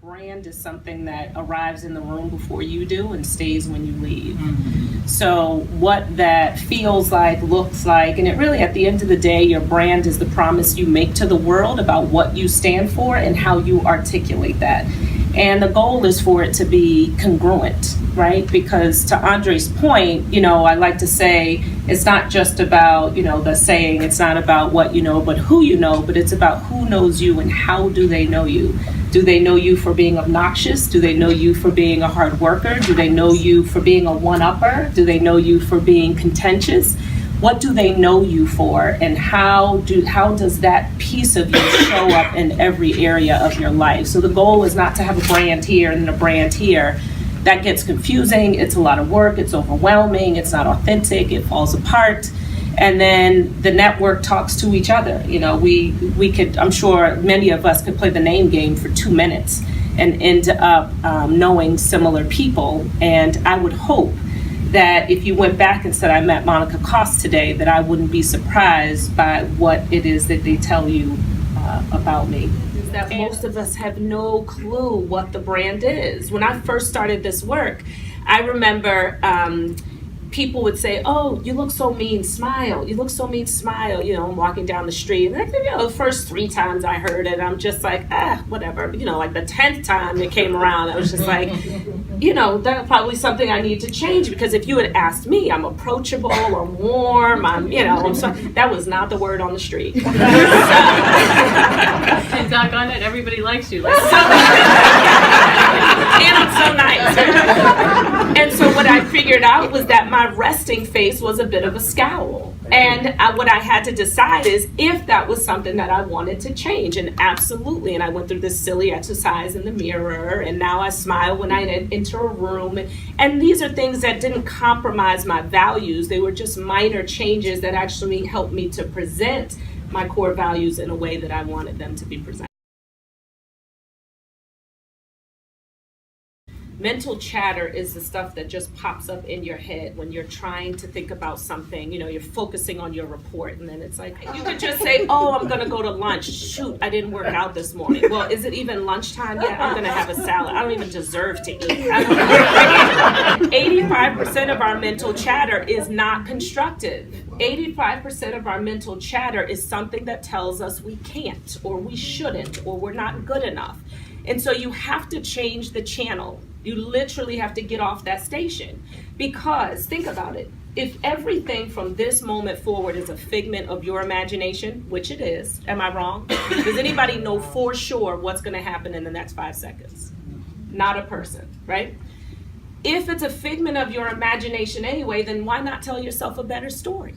brand is something that arrives in the room before you do and stays when you leave. So what that feels like, looks like, and it really, at the end of the day, your brand is the promise you make to the world about what you stand for and how you articulate that. And the goal is for it to be congruent, right? Because to Andre's point, I like to say it's not just about, the saying, it's not about what you know, but who you know, but it's about who knows you and how do they know you. Do they know you for being obnoxious? Do they know you for being a hard worker? Do they know you for being a one-upper? Do they know you for being contentious? What do they know you for, and how does that piece of you show up in every area of your life? So the goal is not to have a brand here and a brand here. That gets confusing. It's a lot of work. It's overwhelming. It's not authentic. It falls apart. And then the network talks to each other. We could, I'm sure many of us could play the name game for 2 minutes and end up knowing similar people. And I would hope that if you went back and said, I met Monica Cost today, that I wouldn't be surprised by what it is that they tell you about me. Is that most of us have no clue what the brand is. When I first started this work, I remember people would say, oh, you look so mean, smile. You look so mean, smile. I'm walking down the street. And the first 3 times I heard it, I'm just like, whatever. Like the 10th time it came around, I was just like, that's probably something I need to change, because if you had asked me, I'm approachable, I'm warm, that was not the word on the street. And doggone it, everybody likes you. And I'm so nice. And so what I figured out was that my resting face was a bit of a scowl. And what I had to decide is if that was something that I wanted to change. And absolutely. And I went through this silly exercise in the mirror. And now I smile when I enter a room. And these are things that didn't compromise my values. They were just minor changes that actually helped me to present my core values in a way that I wanted them to be presented. Mental chatter is the stuff that just pops up in your head when you're trying to think about something. You're focusing on your report, and then it's like, you could just say, oh, I'm going to go to lunch. Shoot, I didn't work out this morning. Well, is it even lunchtime yet? I'm going to have a salad. I don't even deserve to eat. 85% of our mental chatter is not constructive. 85% of our mental chatter is something that tells us we can't, or we shouldn't, or we're not good enough. And so you have to change the channel. You literally have to get off that station, because think about it. If everything from this moment forward is a figment of your imagination, which it is, am I wrong? Does anybody know for sure what's going to happen in the next 5 seconds? Not a person, right? If it's a figment of your imagination anyway, then why not tell yourself a better story?